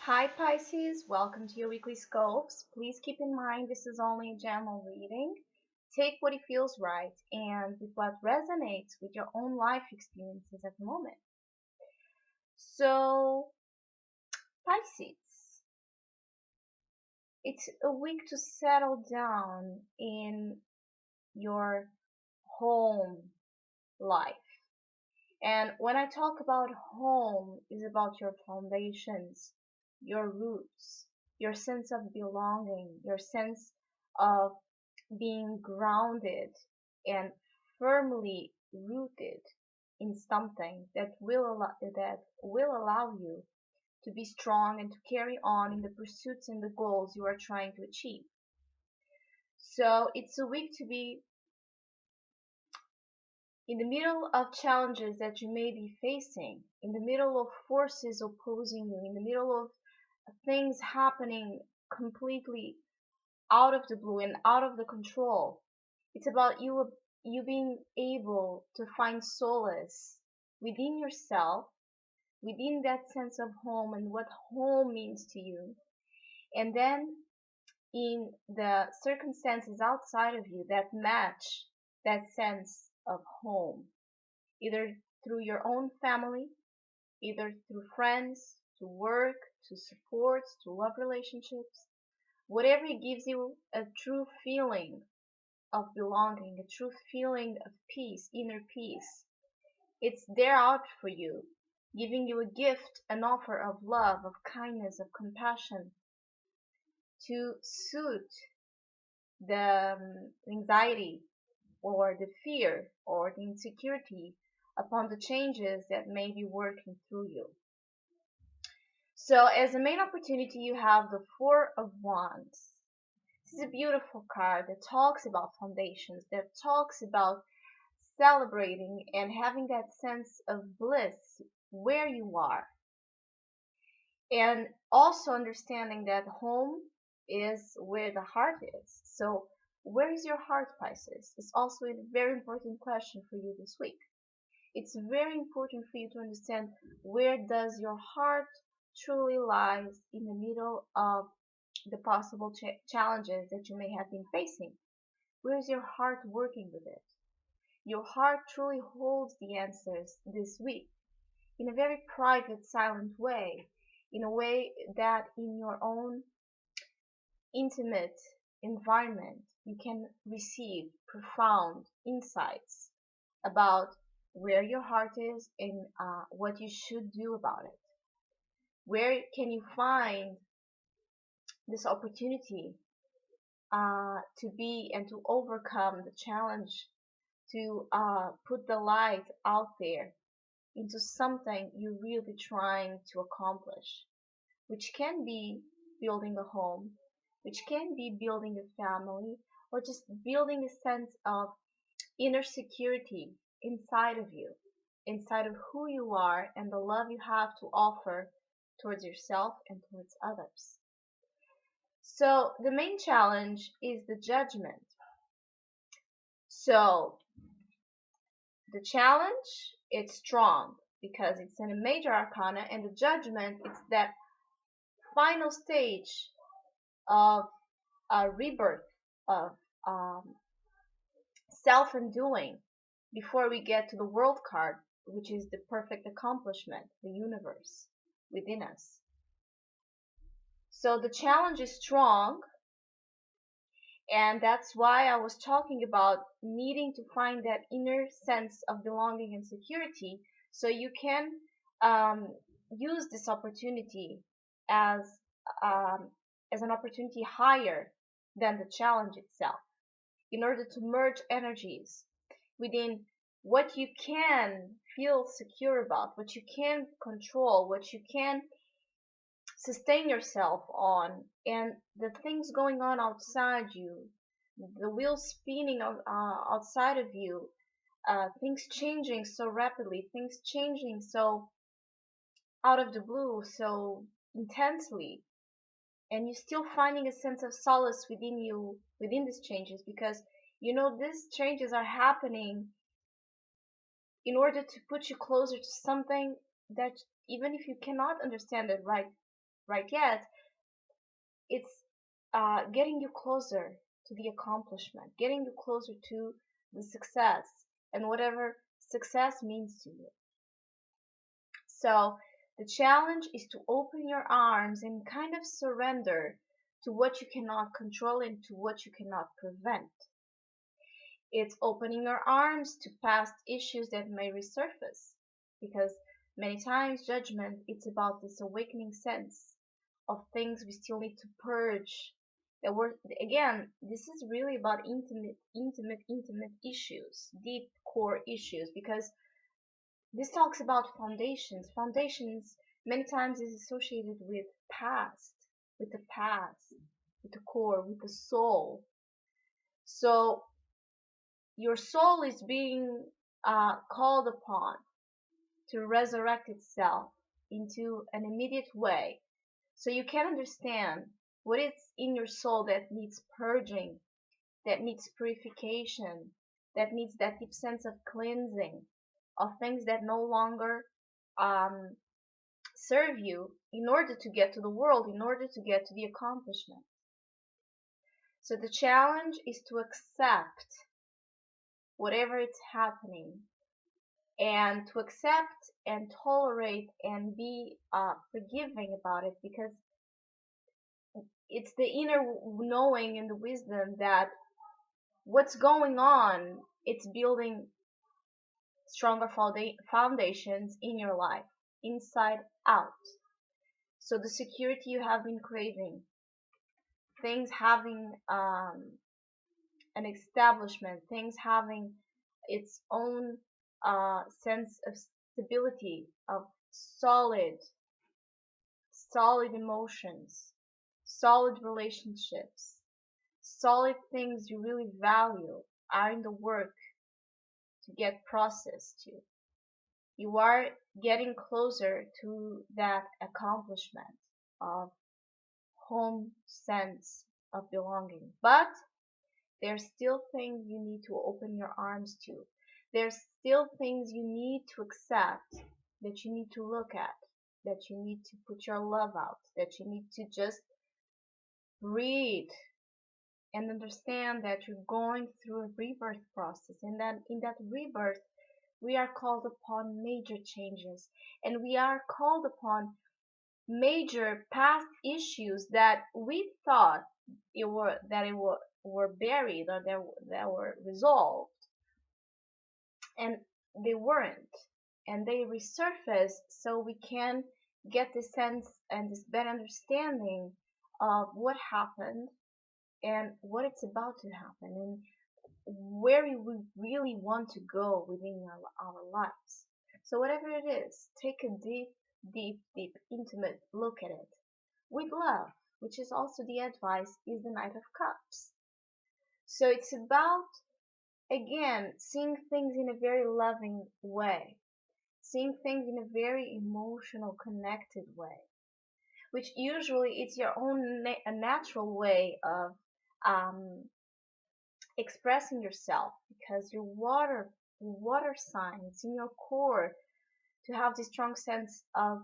Hi Pisces, welcome to your weekly scopes. Please keep in mind this is only a general reading. Take what it feels right and with what resonates with your own life experiences at the moment. So, Pisces, it's a week to settle down in your home life. And when I talk about home, is about your foundations, your roots, your sense of belonging, your sense of being grounded and firmly rooted in something that will allow you to be strong and to carry on in the pursuits and the goals you are trying to achieve. So it's a week to be in the middle of challenges that you may be facing, in the middle of forces opposing you, in the middle of things happening completely out of the blue and out of the control. It's about you being able to find solace within yourself, within that sense of home and what home means to you. And then in the circumstances outside of you that match that sense of home, either through your own family, either through friends, to work, to support, to love relationships, whatever gives you a true feeling of belonging, a true feeling of peace, inner peace. It's there out for you, giving you a gift, an offer of love, of kindness, of compassion to suit the anxiety or the fear or the insecurity upon the changes that may be working through you. So as a main opportunity, you have the Four of Wands. This is a beautiful card that talks about foundations, that talks about celebrating and having that sense of bliss where you are. And also understanding that home is where the heart is. So where is your heart, Pisces? It's also a very important question for you this week. It's very important for you to understand where does your heart truly lies in the middle of the possible challenges that you may have been facing. Where is your heart working with it? Your heart truly holds the answers this week in a very private, silent way, in a way that in your own intimate environment you can receive profound insights about where your heart is and what you should do about it. Where can you find this opportunity to be and to overcome the challenge, to put the light out there into something you're really trying to accomplish, which can be building a home, which can be building a family, or just building a sense of inner security inside of you, inside of who you are and the love you have to offer towards yourself and towards others. So the main challenge is the judgment. So the challenge, it's strong because it's in a major arcana, and the judgment, it's that final stage of a rebirth, of um, self-undoing before we get to the world card, which is the perfect accomplishment, the universe within us. So the challenge is strong, and that's why I was talking about needing to find that inner sense of belonging and security so you can um, use this opportunity as um, as an opportunity higher than the challenge itself, in order to merge energies within what you can feel secure about, what you can control, what you can sustain yourself on, and the things going on outside you, the wheels spinning outside of you, things changing so rapidly, things changing so out of the blue, so intensely, and you're still finding a sense of solace within you within these changes, because you know these changes are happening in order to put you closer to something that, even if you cannot understand it right right yet, it's getting you closer to the accomplishment, getting you closer to the success and whatever success means to you. So the challenge is to open your arms and kind of surrender to what you cannot control and to what you cannot prevent. It's opening your arms to past issues that may resurface, because many times judgment, it's about this awakening sense of things we still need to purge. That we're, again, this is really about intimate issues, deep core issues, because this talks about foundations. Foundations many times is associated with past, with the past, with the core, with the soul. So your soul is being called upon to resurrect itself into an immediate way. So you can understand what is in your soul that needs purging, that needs purification, that needs that deep sense of cleansing, of things that no longer um, serve you in order to get to the world, in order to get to the accomplishment. So the challenge is to accept whatever is happening, and to accept and tolerate and be forgiving about it, because it's the inner knowing and the wisdom that what's going on, it's building stronger foundations in your life, inside out. So the security you have been craving, things having an establishment, things having its own sense of stability, of solid emotions, solid relationships, solid things you really value are in the work to get processed to. You are getting closer to that accomplishment of home sense of belonging. But there's still things you need to open your arms to. There's still things you need to accept, that you need to look at, that you need to put your love out, that you need to just breathe and understand that you're going through a rebirth process, and that in that rebirth we are called upon major changes, and we are called upon major past issues that we thought were buried, or that were resolved, and they weren't, and they resurface, so we can get this sense and this better understanding of what happened and what it's about to happen, and where we really want to go within our lives. So whatever it is, take a deep, intimate look at it with love, which is also the advice, is the Knight of Cups. So it's about, again, seeing things in a very loving way, seeing things in a very emotional, connected way, which usually it's your own a natural way of um, expressing yourself, because your water sign, it's in your core to have this strong sense of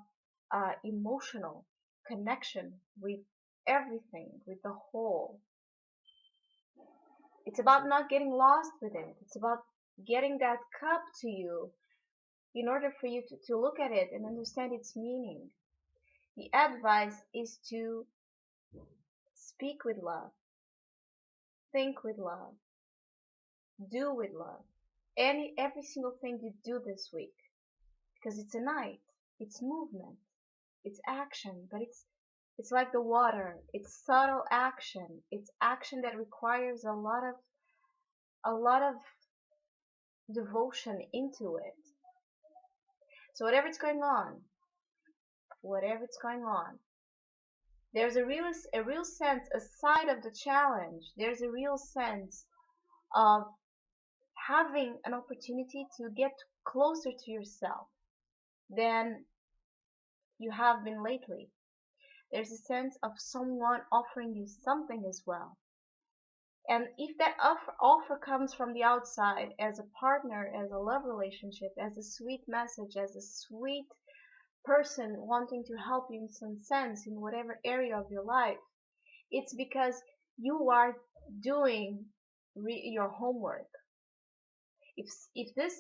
emotional connection with everything, with the whole. It's about not getting lost with it. It's about getting that cup to you in order for you to look at it and understand its meaning. The advice is to speak with love, think with love, do with love. Every single thing you do this week, because it's a night, it's movement, it's action, but it's like the water. It's subtle action. It's action that requires a lot of devotion into it. So whatever it's going on, there's a real sense, aside of the challenge, there's a real sense of having an opportunity to get closer to yourself than you have been lately. There's a sense of someone offering you something as well. And if that offer comes from the outside, as a partner, as a love relationship, as a sweet message, as a sweet person wanting to help you in some sense in whatever area of your life, it's because you are doing your homework. If this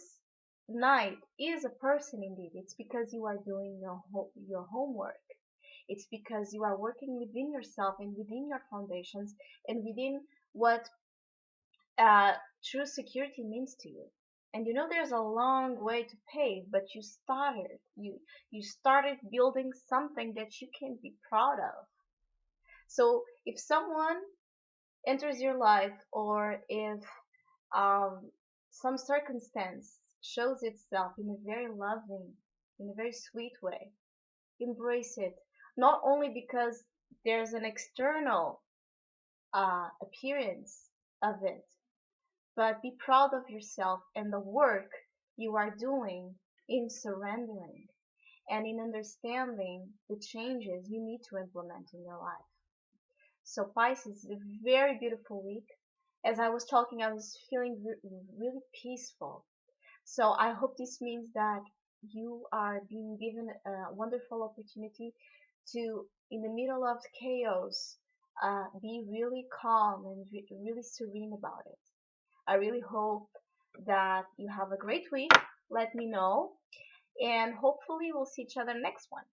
knight is a person indeed, it's because you are doing your homework. It's because you are working within yourself and within your foundations and within what uh, true security means to you. And you know there's a long way to pave, but you started building something that you can be proud of. So if someone enters your life, or if um, some circumstance shows itself in a very loving, in a very sweet way, embrace it. Not only because there's an external appearance of it, but be proud of yourself and the work you are doing in surrendering and in understanding the changes you need to implement in your life. So Pisces is a very beautiful week. As I was talking, I was feeling really peaceful. So I hope this means that you are being given a wonderful opportunity to, in the middle of chaos, be really calm and really serene about it. I really hope that you have a great week. Let me know, and hopefully we'll see each other next one.